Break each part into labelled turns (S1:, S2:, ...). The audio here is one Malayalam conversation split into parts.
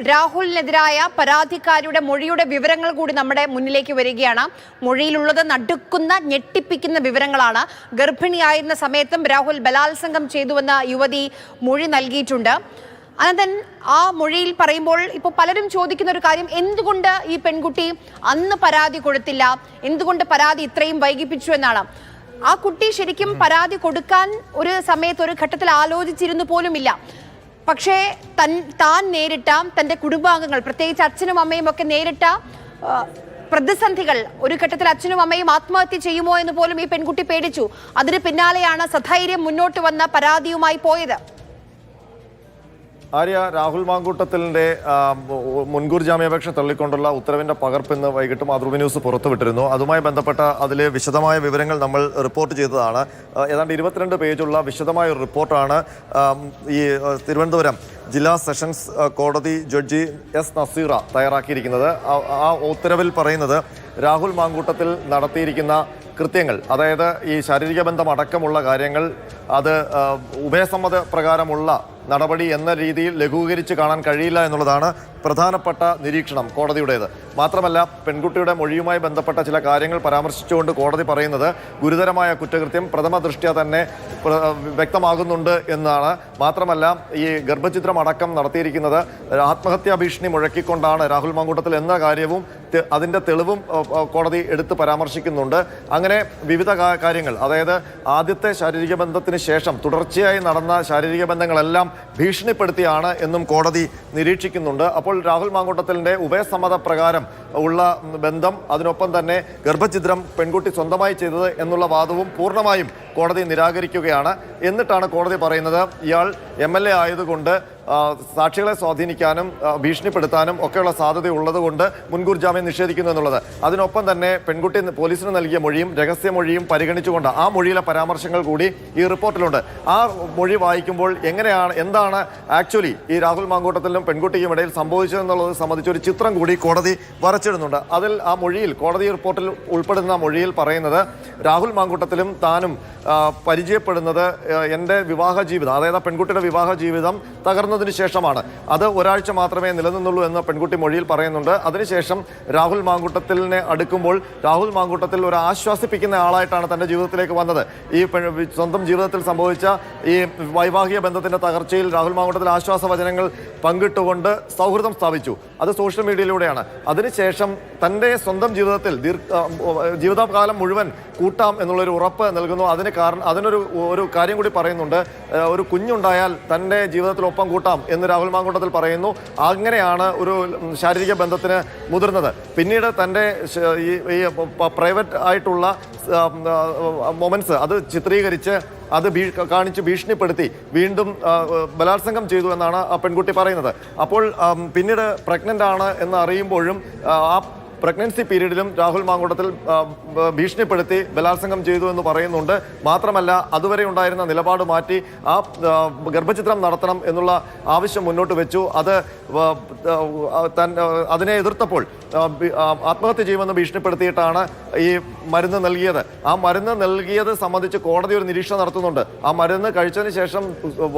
S1: രാഹുലിനെതിരായ പരാതിക്കാരിയുടെ മൊഴിയുടെ വിവരങ്ങൾ കൂടി നമ്മുടെ മുന്നിലേക്ക് വരികയാണ്. മൊഴിയിലുള്ളത് നടുക്കുന്ന ഞെട്ടിപ്പിക്കുന്ന വിവരങ്ങളാണ്. ഗർഭിണിയായിരുന്ന സമയത്തും രാഹുൽ ബലാത്സംഗം ചെയ്തുവെന്ന യുവതി മൊഴി നൽകിയിട്ടുണ്ട്. അനന്തൻ, ആ മൊഴിയിൽ പറയുമ്പോൾ ഇപ്പോൾ പലരും ചോദിക്കുന്ന ഒരു കാര്യം, എന്തുകൊണ്ട് ഈ പെൺകുട്ടി അന്ന് പരാതി കൊടുത്തില്ല, എന്തുകൊണ്ട് പരാതി ഇത്രയും വൈകിപ്പിച്ചു എന്നാണ്. ആ കുട്ടി ശരിക്കും പരാതി കൊടുക്കാൻ ഒരു സമയത്ത് ഒരു ഘട്ടത്തിൽ ആലോചിച്ചിരുന്നു പോലുമില്ല. പക്ഷേ താൻ നേരിട്ട തൻ്റെ കുടുംബാംഗങ്ങൾ, പ്രത്യേകിച്ച് അച്ഛനും അമ്മയും ഒക്കെ നേരിട്ട പ്രതിസന്ധികൾ, ഒരു ഘട്ടത്തിൽ അച്ഛനും അമ്മയും ആത്മഹത്യ ചെയ്യുമോ എന്ന് പോലും ഈ പെൺകുട്ടി പേടിച്ചു. അതിന് പിന്നാലെയാണ് സധൈര്യം മുന്നോട്ട് വന്ന പരാതിയുമായി പോയത്.
S2: ആര്യ, രാഹുൽ മാങ്കൂട്ടത്തിലിന്റെ മുൻകൂർ ജാമ്യാപേക്ഷ തള്ളിക്കൊണ്ടുള്ള ഉത്തരവിന്റെ പകർപ്പ് ഇന്ന് വൈകിട്ട് മാതൃഭൂമി ന്യൂസ് പുറത്തുവിട്ടിരുന്നു. അതുമായി ബന്ധപ്പെട്ട അതിലെ വിശദമായ വിവരങ്ങൾ നമ്മൾ റിപ്പോർട്ട് ചെയ്തതാണ്. ഏതാണ്ട് 22 പേജുള്ള വിശദമായ ഒരു റിപ്പോർട്ടാണ് ഈ തിരുവനന്തപുരം ജില്ലാ സെഷൻസ് കോടതി ജഡ്ജി എസ് നസീറ തയ്യാറാക്കിയിരിക്കുന്നത്. ആ ഉത്തരവിൽ പറയുന്നത് രാഹുൽ മാങ്കൂട്ടത്തിൽ നടത്തിയിരിക്കുന്ന കൃത്യങ്ങൾ, അതായത് ഈ ശാരീരിക ബന്ധം അടക്കമുള്ള കാര്യങ്ങൾ, അത് ഉഭയസമ്മത പ്രകാരമുള്ള നടപടി എന്ന രീതിയിൽ ലഘൂകരിച്ച് കാണാൻ കഴിയില്ല എന്നുള്ളതാണ് പ്രധാനപ്പെട്ട നിരീക്ഷണം കോടതിയുടേത്. മാത്രമല്ല, പെൺകുട്ടിയുടെ മൊഴിയുമായി ബന്ധപ്പെട്ട ചില കാര്യങ്ങൾ പരാമർശിച്ചുകൊണ്ട് കോടതി പറയുന്നത് ഗുരുതരമായ കുറ്റകൃത്യം പ്രഥമ ദൃഷ്ട്യാ തന്നെ വ്യക്തമാകുന്നുണ്ട് എന്നാണ്. മാത്രമല്ല, ഈ ഗർഭചിത്രം അടക്കം നടത്തിയിരിക്കുന്നത് ആത്മഹത്യാ ഭീഷണി മുഴക്കിക്കൊണ്ടാണ് രാഹുൽ മാങ്കൂട്ടത്തിൽ എന്ന കാര്യവും അതിൻ്റെ തെളിവും കോടതി എടുത്ത് പരാമർശിക്കുന്നുണ്ട്. അങ്ങനെ വിവിധ കാര്യങ്ങൾ, അതായത് ആദ്യത്തെ ശാരീരിക ബന്ധത്തിന് ശേഷം തുടർച്ചയായി നടന്ന ശാരീരിക ബന്ധങ്ങളെല്ലാം ഭീഷണിപ്പെടുത്തിയാണ് എന്നും കോടതി നിരീക്ഷിക്കുന്നുണ്ട്. അപ്പോൾ രാഹുൽ മാങ്കൂട്ടത്തിലിന്റെ ഉഭയസമ്മത പ്രകാരം ഉള്ള ബന്ധം, അതിനൊപ്പം തന്നെ ഗർഭഛിദ്രം പെൺകുട്ടി സ്വന്തമായി ചെയ്തത് എന്നുള്ള വാദവും പൂർണ്ണമായും കോടതി നിരാകരിക്കുകയാണ്. എന്നിട്ടാണ് കോടതി പറയുന്നത് ഇയാൾ MLA ആയതുകൊണ്ട് സാക്ഷികളെ സ്വാധീനിക്കാനും ഭീഷണിപ്പെടുത്താനും ഒക്കെയുള്ള സാധ്യത ഉള്ളതുകൊണ്ട് മുൻകൂർ ജാമ്യം നിഷേധിക്കുന്നു എന്നുള്ളത്. അതിനൊപ്പം തന്നെ പെൺകുട്ടി പോലീസിന് നൽകിയ മൊഴിയും രഹസ്യമൊഴിയും പരിഗണിച്ചുകൊണ്ട് ആ മൊഴിയിലെ പരാമർശങ്ങൾ കൂടി ഈ റിപ്പോർട്ടിലുണ്ട്. ആ മൊഴി വായിക്കുമ്പോൾ എന്താണ് ആക്ച്വലി ഈ രാഹുൽ മാങ്കൂട്ടത്തിലും പെൺകുട്ടിക്കും ഇടയിൽ സംഭവിച്ചതെന്നുള്ളത് സംബന്ധിച്ചൊരു ചിത്രം കൂടി കോടതി വരച്ചിടുന്നുണ്ട്. അതിൽ ആ മൊഴിയിൽ, കോടതി റിപ്പോർട്ടിൽ ഉൾപ്പെടുന്ന മൊഴിയിൽ പറയുന്നത് രാഹുൽ മാങ്കൂട്ടത്തിലും താനും പരിചയപ്പെടുന്നത് എൻ്റെ വിവാഹ ജീവിതം, അതായത് പെൺകുട്ടിയുടെ വിവാഹ ജീവിതം തകർന്നതിന് ശേഷമാണ്. അത് ഒരാഴ്ച മാത്രമേ നിലനിന്നുള്ളൂ എന്ന് പെൺകുട്ടി മൊഴിയിൽ പറയുന്നുണ്ട്. അതിനുശേഷം രാഹുൽ മാങ്കൂട്ടത്തിലിനെ അടുക്കുമ്പോൾ രാഹുൽ മാങ്കൂട്ടത്തിൽ ഒരു ആശ്വാസിപ്പിക്കുന്ന ആളായിട്ടാണ് തൻ്റെ ജീവിതത്തിലേക്ക് വന്നത്. ഈ സ്വന്തം ജീവിതത്തിൽ സംഭവിച്ച ഈ വൈവാഹിക ബന്ധത്തിൻ്റെ തകർച്ചയിൽ രാഹുൽ മാങ്കൂട്ടത്തിൽ ആശ്വാസ വചനങ്ങൾ പങ്കിട്ടുകൊണ്ട് സൗഹൃദം സ്ഥാപിച്ചു. അത് സോഷ്യൽ മീഡിയയിലൂടെയാണ്. അതിനുശേഷം തൻ്റെ സ്വന്തം ജീവിതത്തിൽ ജീവിതകാലം മുഴുവൻ കൂട്ടാം എന്നുള്ളൊരു ഉറപ്പ് നൽകുന്നു. അതിനൊരു കാര്യം കൂടി പറയുന്നുണ്ട്, ഒരു കുഞ്ഞുണ്ടായാൽ തൻ്റെ ജീവിതത്തിലൊപ്പം കൂട്ടാം എന്ന് രാഹുൽ മാങ്കൂട്ടത്തിൽ പറയുന്നു. അങ്ങനെയാണ് ഒരു ശാരീരിക ബന്ധത്തിന് മുതിർന്നത്. പിന്നീട് തൻ്റെ ഈ പ്രൈവറ്റ് ആയിട്ടുള്ള മൊമെന്റ്സ് അത് ചിത്രീകരിച്ച് അത് കാണിച്ച് ഭീഷണിപ്പെടുത്തി വീണ്ടും ബലാത്സംഗം ചെയ്തു എന്നാണ് ആ പെൺകുട്ടി പറയുന്നത്. അപ്പോൾ പിന്നീട് പ്രഗ്നൻ്റ് ആണ് എന്ന് അറിയുമ്പോഴും ആ പ്രഗ്നൻസി പീരീഡിലും രാഹുൽ മാങ്കൂട്ടത്തിൽ ഭീഷണിപ്പെടുത്തി ബലാത്സംഗം ചെയ്തു എന്ന് പറയുന്നുണ്ട്. മാത്രമല്ല, അതുവരെ ഉണ്ടായിരുന്ന നിലപാട് മാറ്റി ആ ഗർഭചിത്രം നടത്തണം എന്നുള്ള ആവശ്യം മുന്നോട്ട് വെച്ചു. അതിനെ എതിർത്തപ്പോൾ ആത്മഹത്യ ചെയ്യുമെന്ന് ഭീഷണിപ്പെടുത്തിയിട്ടാണ് ഈ മരുന്ന് നൽകിയത്. ആ മരുന്ന് നൽകിയത് സംബന്ധിച്ച് കോടതി ഒരു നിരീക്ഷണം നടത്തുന്നുണ്ട്. ആ മരുന്ന് കഴിച്ചതിന് ശേഷം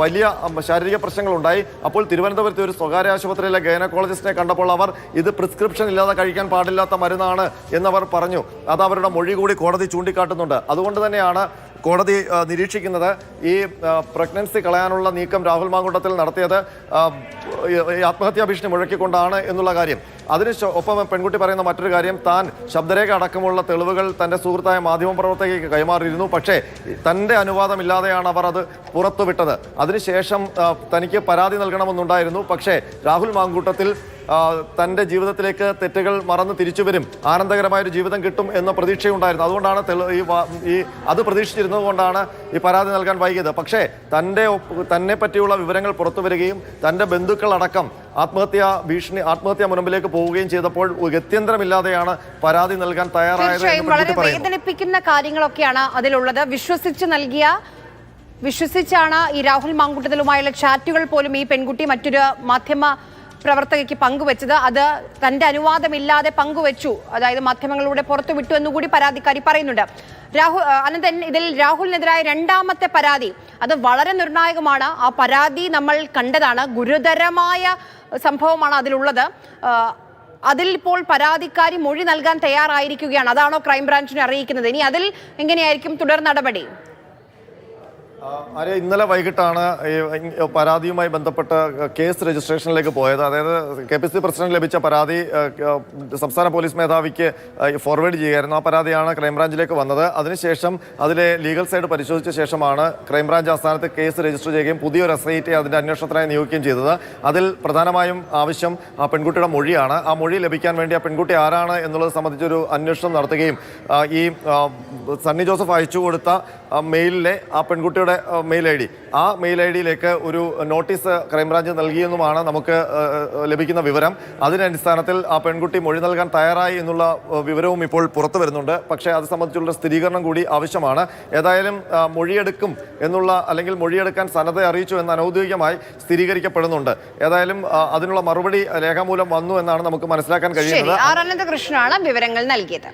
S2: വലിയ ശാരീരിക പ്രശ്നങ്ങളുണ്ടായി. അപ്പോൾ തിരുവനന്തപുരത്തെ ഒരു സ്വകാര്യ ആശുപത്രിയിലെ ഗൈനക്കോളജിസ്റ്റിനെ കണ്ടപ്പോൾ അവർ ഇത് പ്രിസ്ക്രിപ്ഷൻ ഇല്ലാതെ കഴിക്കാൻ പാടില്ലാത്ത മരുന്നാണ് എന്നവർ പറഞ്ഞു. അത് അവരുടെ മൊഴി കൂടി കോടതി ചൂണ്ടിക്കാട്ടുന്നുണ്ട്. അതുകൊണ്ട് തന്നെയാണ് കോടതി നിരീക്ഷിക്കുന്നത് ഈ പ്രഗ്നൻസി കളയാനുള്ള നീക്കം രാഹുൽ മാങ്കൂട്ടത്തിൽ നടത്തിയത് ആത്മഹത്യാ ഭീഷണി മുഴക്കിക്കൊണ്ടാണ് എന്നുള്ള കാര്യം. ഒപ്പം പെൺകുട്ടി പറയുന്ന മറ്റൊരു കാര്യം, താൻ ശബ്ദരേഖ അടക്കമുള്ള തെളിവുകൾ തൻ്റെ സുഹൃത്തായ മാധ്യമപ്രവർത്തകയ്ക്ക് കൈമാറിയിരുന്നു. പക്ഷേ തൻ്റെ അനുവാദമില്ലാതെയാണ് അവർ അത് പുറത്തുവിട്ടത്. അതിനുശേഷം തനിക്ക് പരാതി നൽകണമെന്നുണ്ടായിരുന്നു. പക്ഷേ രാഹുൽ മാങ്കൂട്ടത്തിൽ തൻ്റെ ജീവിതത്തിലേക്ക് തെറ്റുകൾ മറന്ന് തിരിച്ചു വരും, ആനന്ദകരമായൊരു ജീവിതം കിട്ടും എന്ന പ്രതീക്ഷയുണ്ടായിരുന്നു. അതുകൊണ്ടാണ് അത് പ്രതീക്ഷിച്ചിരുന്നത് കൊണ്ടാണ് ഈ പരാതി നൽകാൻ വൈകിയത്. പക്ഷേ തന്നെ പറ്റിയുള്ള വിവരങ്ങൾ പുറത്തു വരികയും തൻ്റെ ബന്ധുക്കളടക്കം ആത്മഹത്യാ മുനമ്പിലേക്ക് പോവുകയും ചെയ്തപ്പോൾ ഗത്യന്തരമില്ലാതെയാണ് പരാതി നൽകാൻ തയ്യാറായത്.
S1: വളരെ വേദനിപ്പിക്കുന്ന കാര്യങ്ങളൊക്കെയാണ് അതിലുള്ളത്. വിശ്വസിച്ചാണ് ഈ രാഹുൽ മാങ്കൂട്ടത്തിലുമായുള്ള ചാറ്റുകൾ പോലും ഈ പെൺകുട്ടി മറ്റൊരു മാധ്യമ പ്രവർത്തകയ്ക്ക് പങ്കുവെച്ചത്. അത് തന്റെ അനുവാദമില്ലാതെ പങ്കുവെച്ചു, അതായത് മാധ്യമങ്ങളിലൂടെ പുറത്തുവിട്ടു എന്നുകൂടി പരാതിക്കാരി പറയുന്നുണ്ട്. അനന്തൻ, ഇതിൽ രാഹുലിനെതിരായ രണ്ടാമത്തെ പരാതി അത് വളരെ നിർണായകമാണ്. ആ പരാതി നമ്മൾ കണ്ടതാണ്. ഗുരുതരമായ സംഭവമാണ് അതിലുള്ളത്. അതിൽ ഇപ്പോൾ പരാതിക്കാരി മൊഴി നൽകാൻ തയ്യാറായിരിക്കുകയാണ്. അതാണോ ക്രൈംബ്രാഞ്ചിനെ അറിയിക്കുന്നത്? ഇനി അതിൽ എങ്ങനെയായിരിക്കും തുടർ നടപടി?
S2: ആര്യ, ഇന്നലെ വൈകിട്ടാണ് ഈ പരാതിയുമായി ബന്ധപ്പെട്ട കേസ് രജിസ്ട്രേഷനിലേക്ക് പോയത്. അതായത് KPC പ്രസിഡന്റ് ലഭിച്ച പരാതി സംസ്ഥാന പോലീസ് മേധാവിക്ക് ഫോർവേഡ് ചെയ്യുകയായിരുന്നു. ആ പരാതിയാണ് ക്രൈംബ്രാഞ്ചിലേക്ക് വന്നത്. അതിനുശേഷം അതിലെ ലീഗൽ സൈഡ് പരിശോധിച്ച ശേഷമാണ് ക്രൈംബ്രാഞ്ച് ആസ്ഥാനത്ത് കേസ് രജിസ്റ്റർ ചെയ്യുകയും പുതിയൊരു SIT അതിൻ്റെ അന്വേഷണത്തിനായി നിയോഗിക്കുകയും ചെയ്തത്. അതിൽ പ്രധാനമായും ആവശ്യം ആ പെൺകുട്ടിയുടെ മൊഴിയാണ്. ആ മൊഴി ലഭിക്കാൻ വേണ്ടി ആ പെൺകുട്ടി ആരാണ് എന്നുള്ളത് സംബന്ധിച്ചൊരു അന്വേഷണം നടത്തുകയും ഈ സണ്ണി ജോസഫ് അയച്ചു കൊടുത്ത മെയിലിലെ ആ പെൺകുട്ടിയുടെ മെയിൽ ID, ആ മെയിൽ IDയിലേക്ക് ഒരു നോട്ടീസ് ക്രൈംബ്രാഞ്ച് നൽകിയെന്നുമാണ് നമുക്ക് ലഭിക്കുന്ന വിവരം. അതിന്റെ അടിസ്ഥാനത്തിൽ ആ പെൺകുട്ടി മൊഴി നൽകാൻ തയ്യാറായി എന്നുള്ള വിവരവും ഇപ്പോൾ പുറത്തു വരുന്നുണ്ട്. പക്ഷേ അത് സംബന്ധിച്ചുള്ള സ്ഥിരീകരണം കൂടി ആവശ്യമാണ്. ഏതായാലും മൊഴിയെടുക്കും എന്നുള്ള, അല്ലെങ്കിൽ മൊഴിയെടുക്കാൻ സന്നദ്ധ അറിയിച്ചു എന്ന് അനൗദ്യോഗികമായി സ്ഥിരീകരിക്കപ്പെടുന്നുണ്ട്. ഏതായാലും അതിനുള്ള മറുപടി രേഖാമൂലം വന്നു എന്നാണ് നമുക്ക് മനസ്സിലാക്കാൻ കഴിയുന്നത്.
S1: ആർ അനന്തകൃഷ്ണനാണ് വിവരങ്ങൾ നൽകിയത്.